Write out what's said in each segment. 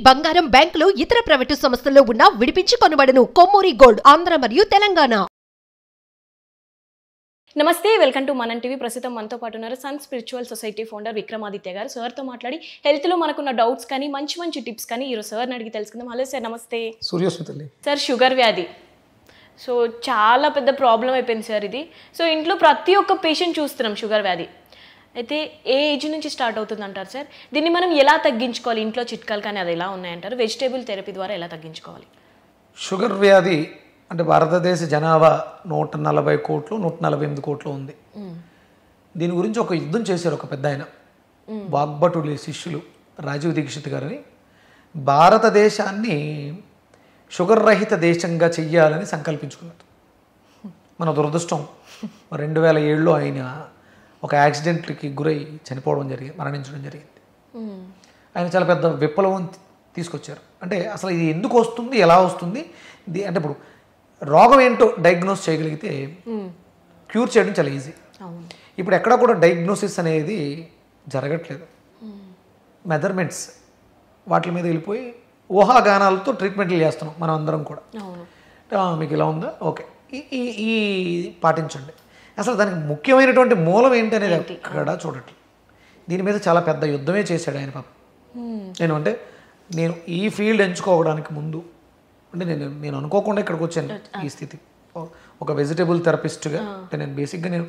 బంగారం బ్యాంకులు ఇతర ప్రైవేటు సంస్థల్లో ఉన్న విడిపించి కొనబడును. కొమ్మూరి గోల్డ్ ఆంధ్ర మరియు తెలంగాణ. నమస్తే, వెల్కమ్ టు మనం టీవీ. ప్రస్తుతం మనతో పాటు ఉన్నారు Sun Spiritual Society founder Vikramaditya garu. సార్తో మాట్లాడి హెల్త్లో మనకున్న డౌట్స్ కానీ మంచి మంచి టిప్స్ కానీ ఈరోజు సార్ని అడిగి తెలుసుకుందాం. హలో సార్, నమస్తే. సూర్యస్మితల్లి సార్, షుగర్ వ్యాధి సో చాలా పెద్ద ప్రాబ్లం అయిపోయింది సార్ ఇది. సో ఇంట్లో ప్రతి ఒక్క పేషెంట్ చూస్తున్నాం షుగర్ వ్యాధి. అయితే ఏ ఏజ్ నుంచి స్టార్ట్ అవుతుంది అంటారు సార్? దీన్ని మనం ఎలా తగ్గించుకోవాలి? ఇంట్లో చిట్కాలు కానీ అది ఎలా ఉన్నాయంటారు? వెజిటేబుల్ థెరపీ ద్వారా ఎలా తగ్గించుకోవాలి? షుగర్ వ్యాధి అంటే భారతదేశ జనాభా 140 కోట్లు 148 కోట్లు ఉంది. దీని గురించి ఒక యుద్ధం చేశారు ఒక పెద్ద ఆయన, వాగ్భటుడి శిష్యులు రాజీవ్ దీక్షిత్ గారిని. భారతదేశాన్ని షుగర్ రహిత దేశంగా చెయ్యాలని సంకల్పించుకున్నారు. మన దురదృష్టం 2007లో ఆయన ఒక యాక్సిడెంట్కి గురై చనిపోవడం జరిగింది, మరణించడం జరిగింది. ఆయన చాలా పెద్ద విప్లవం తీసుకొచ్చారు. అంటే అసలు ఇది ఎందుకు వస్తుంది, ఎలా వస్తుంది, అంటే ఇప్పుడు రోగం ఏంటో డయాగ్నోస్ చేయగలిగితే క్యూర్ చేయడం చాలా ఈజీ. ఇప్పుడు ఎక్కడ కూడా డయాగ్నోసిస్ అనేది జరగట్లేదు. మెజర్మెంట్స్ వాటి మీద వెళ్ళిపోయి ఊహాగానాలతో ట్రీట్మెంట్లు చేస్తున్నాం మనం అందరం కూడా. మీకు ఇలా ఉందా, ఓకే, ఈ పాటించండి. అసలు దానికి ముఖ్యమైనటువంటి మూలం ఏంటి అనేది ఎక్కడ చూడట్లేదు. దీని మీద చాలా పెద్ద యుద్ధమే చేశాడు ఆయన పాపం. నేను ఈ ఫీల్డ్ ఎంచుకోవడానికి ముందు అంటే నేను అనుకోకుండా ఇక్కడికి వచ్చాను ఈ స్థితి. ఒక వెజిటేబుల్ థెరపిస్ట్గా అంటే నేను బేసిక్గా నేను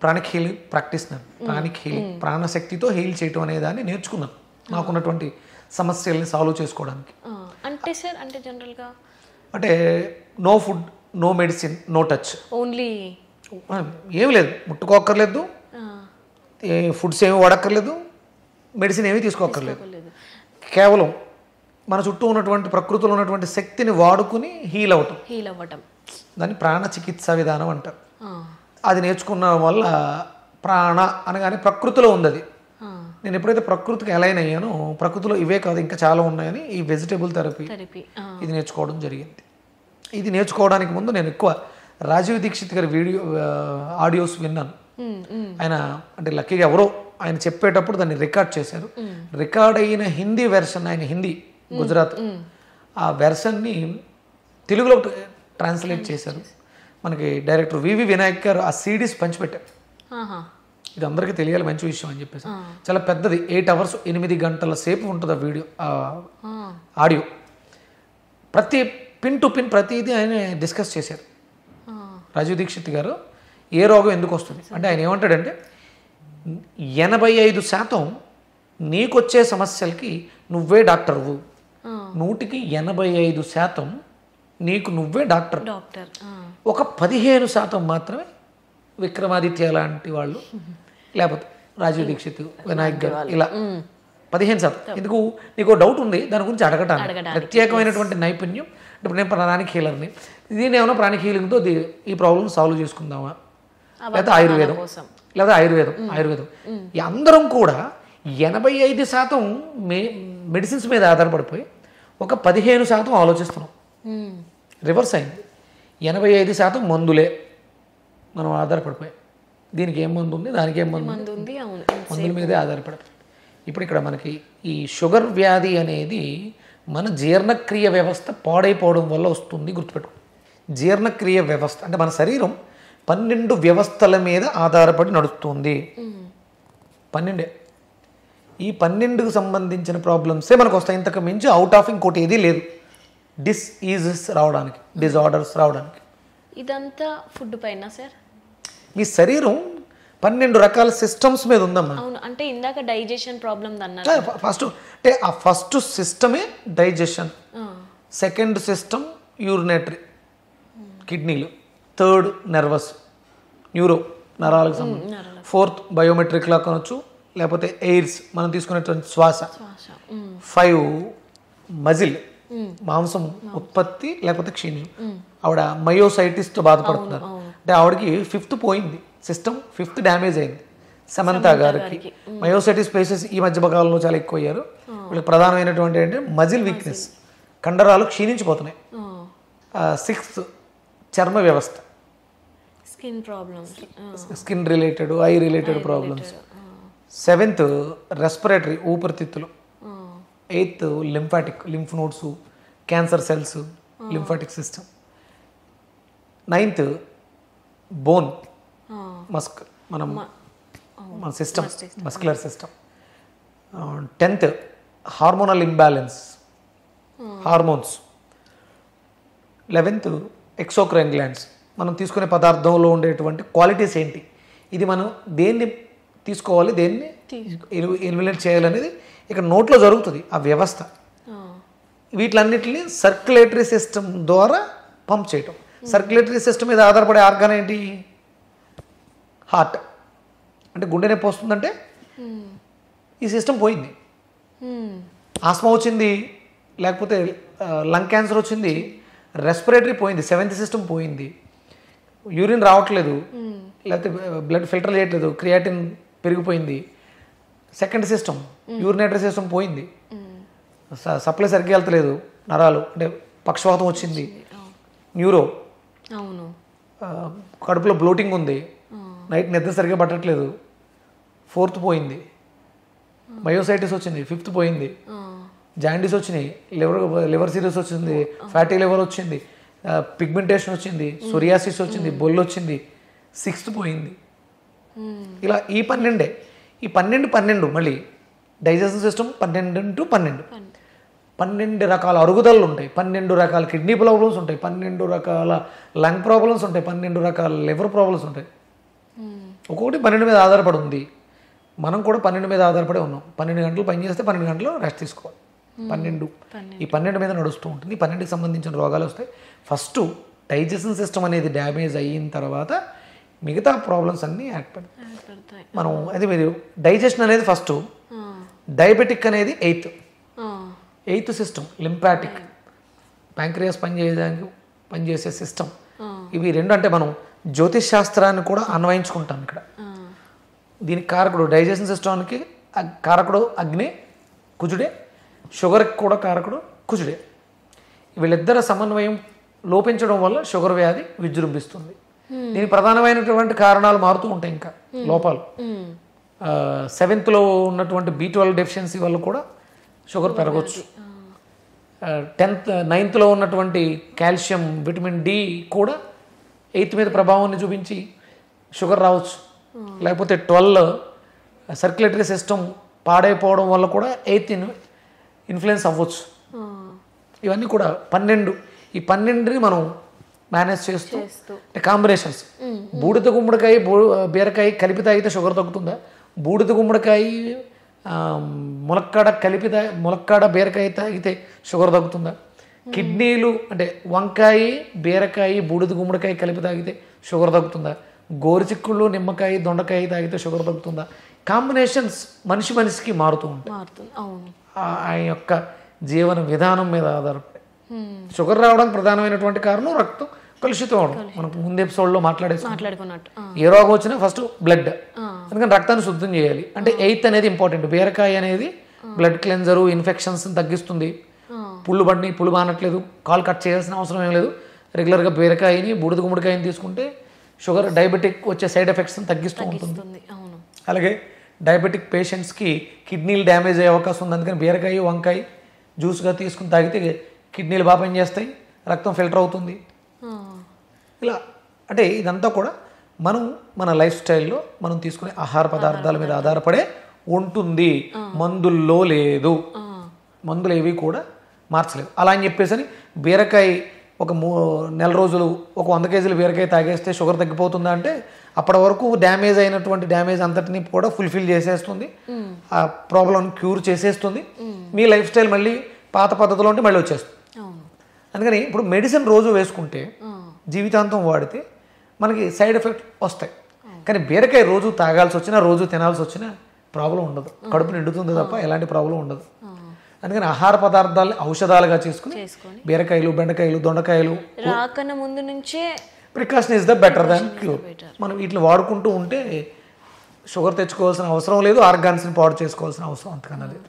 ప్రాణిక్ హీలింగ్ ప్రాక్టీస్నాను. ప్రాణిక్ హీలింగ్, ప్రాణశక్తితో హీల్ చేయటం అనే దాన్ని నేర్చుకున్నాను నాకున్నటువంటి సమస్యల్ని సాల్వ్ చేసుకోవడానికి. అంటే సార్, అంటే జనరల్గా అంటే no food, no medicine, no touch, only ఏమి లేదు, ముట్టుకోక్కర్లేదు, ఫుడ్స్ ఏమి వాడక్కర్లేదు, మెడిసిన్ ఏమీ తీసుకోక్కర్లేదు. కేవలం మన చుట్టూ ఉన్నటువంటి ప్రకృతిలో ఉన్నటువంటి శక్తిని వాడుకుని హీల్ అవ్వటం దాన్ని ప్రాణ చికిత్సా విధానం అంటారు. అది నేర్చుకున్న వల్ల ప్రాణ అనగానే ప్రకృతిలో ఉంది అది. నేను ఎప్పుడైతే ప్రకృతికి అలైన్ అయ్యానో ప్రకృతిలో ఇవే కాదు ఇంకా చాలా ఉన్నాయని ఈ వెజిటేబుల్ థెరపీ ఇది నేర్చుకోవడం జరిగింది. ఇది నేర్చుకోవడానికి ముందు నేను ఎక్కువ రాజీవ్ దీక్షిత్ గారి ఆడియోస్ విన్నాను. ఆయన అంటే లక్కీగా ఎవరో ఆయన చెప్పేటప్పుడు దాన్ని రికార్డ్ చేశారు. రికార్డ్ అయిన హిందీ వెర్షన్, ఆయన హిందీ గుజరాత్, ఆ వెర్షన్ని తెలుగులో ట్రాన్స్లేట్ చేశారు. మనకి డైరెక్టర్ వివి వినాయక్ గారు ఆ సిడీస్ పంచిపెట్టారు. ఇది అందరికీ తెలియాలి, మంచి విషయం అని చెప్పేసి. చాలా పెద్దది, 8 అవర్స్ 8 గంటల సేపు ఉంటుంది ఆ వీడియో, ఆడియో. ప్రతి పిన్ టు పిన్ ప్రతిదీ ఆయన డిస్కస్ చేశారు. రాజీవ్ దీక్షిత్ గారు ఏ రోగం ఎందుకు వస్తుంది అంటే ఆయన ఏమంటాడంటే 85% నీకొచ్చే సమస్యలకి నువ్వే డాక్టర్వు, 100% నీకు నువ్వే డాక్టర్. ఒక 15% మాత్రమే విక్రమాదిత్య లాంటి వాళ్ళు, లేకపోతే రాజీవ్ దీక్షిత్, వినాయక్ గారు, ఇలా 15%. ఎందుకు నీకు డౌట్ ఉంది దాని గురించి అడగటానికి ప్రత్యేకమైనటువంటి నైపుణ్యం. ఇప్పుడు నేను ప్రాణిక్ హీలర్ని, దీన్ని ఏమైనా ప్రాణిక్ హీలింగ్తో ఈ ప్రాబ్లమ్ సాల్వ్ చేసుకుందామా, లేదా ఆయుర్వేదం అందరం కూడా 85% మెడిసిన్స్ మీద ఆధారపడిపోయి ఒక 15% ఆలోచిస్తున్నాం. రివర్స్ అయింది. 85% మందులే మనం ఆధారపడిపోయి, దీనికి ఏం మందు ఉంది, దానికి ఏం మందు ఉంది, మందుల మీదే ఆధారపడిపోయి. ఇప్పుడు ఇక్కడ మనకి ఈ షుగర్ వ్యాధి అనేది మన జీర్ణక్రియ వ్యవస్థ పాడైపోవడం వల్ల వస్తుంది. గుర్తుపెట్టుకో, జీర్ణక్రియ వ్యవస్థ అంటే మన శరీరం 12 వ్యవస్థల మీద ఆధారపడి నడుస్తుంది. 12. ఈ 12కు సంబంధించిన ప్రాబ్లమ్సే మనకు వస్తాయి. ఇంతకు మించి అవుట్ ఆఫ్ ఇంకోటి ఏదీ లేదు డిసీజెస్ రావడానికి, డిజార్డర్స్ రావడానికి. ఇదంతా ఫుడ్ పైన సార్? మీ శరీరం 12 రకాల సిస్టమ్స్ మీద ఉందమ్మా. అవును, అంటే ఇందాక డైజెషన్ ప్రాబ్లం అన్నారు. First సిస్టమే digestion, second system urinary కిడ్నీలు, థర్డ్ నర్వస్ న్యూరో నరాలకు సంబంధించి, ఫోర్త్ బయోమెట్రిక్లా కొనొచ్చు, లేకపోతే ఎయిర్స్ మనం తీసుకునేటువంటి శ్వాస, 5 మజిల్ మాంసం ఉత్పత్తి లేకపోతే క్షీణం. ఆవిడ మయోసైటిస్తో బాధపడుతున్నారు అంటే ఆవిడకి 5th పోయింది, సిస్టమ్ 5th డ్యామేజ్ అయింది. సమంత గారికి మయోసైటిస్ పేషెంట్స్ ఈ మధ్య కాలంలో చాలా ఎక్కువ అయ్యారు. వీళ్ళకి ప్రధానమైనటువంటి ఏంటంటే మజిల్ వీక్నెస్, కండరాలు క్షీణించిపోతున్నాయి. 6th చర్మ వ్యవస్థ, skin problems, skin related, eye related problems. 7th respiratory, ఊపిరితిత్తులు. 8th lymphatic, lymph nodes, cancer cells, lymphatic system. 9th bone, మన system, muscular system. 10th hormonal imbalance, hormones. 11th exocrine glands, మనం తీసుకునే పదార్థంలో ఉండేటువంటి qualities ఏంటి, ఇది మనం దేన్ని తీసుకోవాలి, దేన్ని ఎలిమినేట్ చేయాలనేది ఇక్కడ నోట్లో జరుగుతుంది ఆ వ్యవస్థ. వీటిలన్నిటిని సర్క్యులేటరీ సిస్టమ్ ద్వారా పంప్ చేయటం. సర్క్యులేటరీ సిస్టమ్ మీద ఆధారపడే ఆర్గాన్ ఏంటి? హార్ట్. అంటే గుండె నొప్పి వస్తుందంటే ఈ సిస్టమ్ పోయింది. ఆస్మా వచ్చింది, లేకపోతే లంగ్ క్యాన్సర్ వచ్చింది, రెస్పిరేటరీ పోయింది, 7th సిస్టమ్ పోయింది, యూరిన్ రావట్లేదు, లేకపోతే బ్లడ్ ఫిల్టర్ చేయట్లేదు, క్రియాటిన్ పెరిగిపోయింది, 2nd సిస్టమ్ యూరినేటరీ సిస్టమ్ పోయింది, సప్లై సరిగ్గా వెళ్తలేదు, నరాలు అంటే పక్షవాతం వచ్చింది, న్యూరో, కడుపులో బ్లోటింగ్ ఉంది, నైట్ నిద్ర సరిగ్గా పట్టట్లేదు, 4th పోయింది, మయోసైటిస్ వచ్చింది, 5th పోయింది, జాండీస్ వచ్చినాయి, లివర్ సిరీస్ వచ్చింది, ఫ్యాటీ లివర్ వచ్చింది, పిగ్మెంటేషన్ వచ్చింది, సోరియాసిస్ వచ్చింది, బొల్లు వచ్చింది, 6th పోయింది. ఇలా ఈ 12 ఈ 12 మళ్ళీ డైజెషన్ సిస్టమ్ 12 రకాల అరుగుదలలు ఉంటాయి, 12 రకాల కిడ్నీ ప్రాబ్లమ్స్ ఉంటాయి, 12 రకాల లంగ్ ప్రాబ్లమ్స్ ఉంటాయి, 12 రకాల లివర్ ప్రాబ్లమ్స్ ఉంటాయి. ఒక్కొక్కటి 12 మీద ఆధారపడి ఉంది. మనం కూడా 12 మీద ఆధారపడి ఉన్నాం. 12 గంటలు పని చేస్తే 12 గంటలు రెస్ట్ తీసుకోవాలి. 12 ఈ 12 మీద నడుస్తూ ఉంటుంది. ఈ 12కి సంబంధించిన రోగాలు వస్తాయి. ఫస్ట్ డైజెషన్ సిస్టమ్ అనేది డ్యామేజ్ అయిన తర్వాత మిగతా ప్రాబ్లమ్స్ అన్నీ ఏర్పడతాయి. మనం అది మీరు డైజెషన్ అనేది ఫస్ట్, డయాబెటిక్ అనేది 8th సిస్టమ్, లింపాటిక్, ప్యాంక్రియాస్ పనిచేసే సిస్టమ్. ఇవి రెండు అంటే మనం జ్యోతిష్ శాస్త్రాన్ని కూడా అన్వయించుకుంటాం ఇక్కడ. దీనికి కారకుడు డైజెషన్ సిస్టమ్కి కారకుడు అగ్ని, కుజుడే. షుగర్కి కూడా కారకుడు కుజుడే. వీళ్ళిద్దరి సమన్వయం లోపించడం వల్ల షుగర్ వ్యాధి విజృంభిస్తుంది. దీనికి ప్రధానమైనటువంటి కారణాలు మారుతూ ఉంటాయి. ఇంకా లోపాలు 7th ఉన్నటువంటి B12 డెఫిషియన్సీ వల్ల కూడా షుగర్ పెరగవచ్చు. 9th ఉన్నటువంటి కాల్షియం, విటమిన్ డి కూడా 8th మీద ప్రభావాన్ని చూపించి షుగర్ రావచ్చు. లేకపోతే 12 సర్క్యులేటరీ సిస్టమ్ పాడైపోవడం వల్ల కూడా 8th ఇన్ఫ్లుయెన్స్ అవ్వచ్చు. ఇవన్నీ కూడా 12 ఈ 12ని మనం మేనేజ్ చేస్తూ కాంబినేషన్స్. బూడిద గుమ్మడికాయ, బీరకాయ కలిపి తాగితే షుగర్ తగ్గుతుందా? బూడిద గుమ్మడికాయ, ములక్కాడ బీరకాయ తాగితే షుగర్ తగ్గుతుందా? కిడ్నీలు అంటే వంకాయ, బీరకాయ, బూడిద గుమ్మడికాయ కలిపి తాగితే షుగర్ తగ్గుతుందా? గోరుచిక్కుళ్ళు, నిమ్మకాయ, దొండకాయ తాగితే షుగర్ తగ్గుతుందా? కాంబినేషన్స్ మనిషికి మారుతూ ఉంటాయి. ఆయన యొక్క జీవన విధానం మీద ఆధారపడి. షుగర్ రావడానికి ప్రధానమైనటువంటి కారణం రక్తం కలుషితం అవడం. మనకు ముందు ఎపిసోడ్లో మాట్లాడుకున్నట్టు ఏ రోగం వచ్చినా ఫస్ట్ బ్లడ్, అందుకని రక్తాన్ని శుద్ధం చేయాలి. అంటే 8th అనేది ఇంపార్టెంట్. బీరకాయ అనేది బ్లడ్ క్లెన్జరు, ఇన్ఫెక్షన్స్ తగ్గిస్తుంది. పుళ్ళు బానట్లేదు, కాలు కట్ చేయాల్సిన అవసరం ఏం లేదు. రెగ్యులర్గా బీరకాయని, బూడిద గుమ్మడికాయని తీసుకుంటే షుగర్, డయాబెటిక్ వచ్చే సైడ్ ఎఫెక్ట్స్ని తగ్గిస్తూ ఉంటుంది. అలాగే డయాబెటిక్ పేషెంట్స్కి కిడ్నీలు డ్యామేజ్ అయ్యే అవకాశం ఉంది. అందుకని బీరకాయ, వంకాయ జ్యూస్గా తీసుకుని తాగితే కిడ్నీలు బాగా పనిచేస్తాయి, రక్తం ఫిల్టర్ అవుతుంది. ఇలా అంటే ఇదంతా కూడా మనం మన లైఫ్ స్టైల్లో మనం తీసుకునే ఆహార పదార్థాల మీద ఆధారపడే ఉంటుంది. మందుల్లో లేదు, మందులు ఏవి కూడా మార్చలేవు. అలా అని చెప్పేసి బీరకాయ ఒక నెల రోజులు ఒక 100 కేజీలు బీరకాయ తాగేస్తే షుగర్ తగ్గిపోతుందా అంటే అప్పటి వరకు డ్యామేజ్ అయినటువంటి డ్యామేజ్ అంతటిని కూడా ఫుల్ఫిల్ చేసేస్తుంది, ఆ ప్రాబ్లం క్యూర్ చేసేస్తుంది. మీ లైఫ్ స్టైల్ మళ్ళీ పాత పద్ధతిలో ఉంటే మళ్ళీ వచ్చేస్తుంది. అందుకని ఇప్పుడు మెడిసిన్ రోజు వేసుకుంటే, జీవితాంతం వాడితే మనకి సైడ్ ఎఫెక్ట్ వస్తాయి. కానీ బీరకాయ రోజు తాగాల్సి వచ్చినా, రోజు తినాల్సి వచ్చినా ప్రాబ్లం ఉండదు. కడుపు నిండుతుంది తప్ప ఎలాంటి ప్రాబ్లం ఉండదు. అందుకని ఆహార పదార్థాలని ఔషధాలుగా చేసుకుని బీరకాయలు, బెండకాయలు, దొండకాయలు రాకన్నా ముందు నుంచే precaution is the better than cure. మనం వీటిని వాడుకుంటూ ఉంటే షుగర్ తెచ్చుకోవాల్సిన అవసరం లేదు, ఆర్గాన్స్ని పాడు చేసుకోవాల్సిన అవసరం అంతకన్నా లేదు.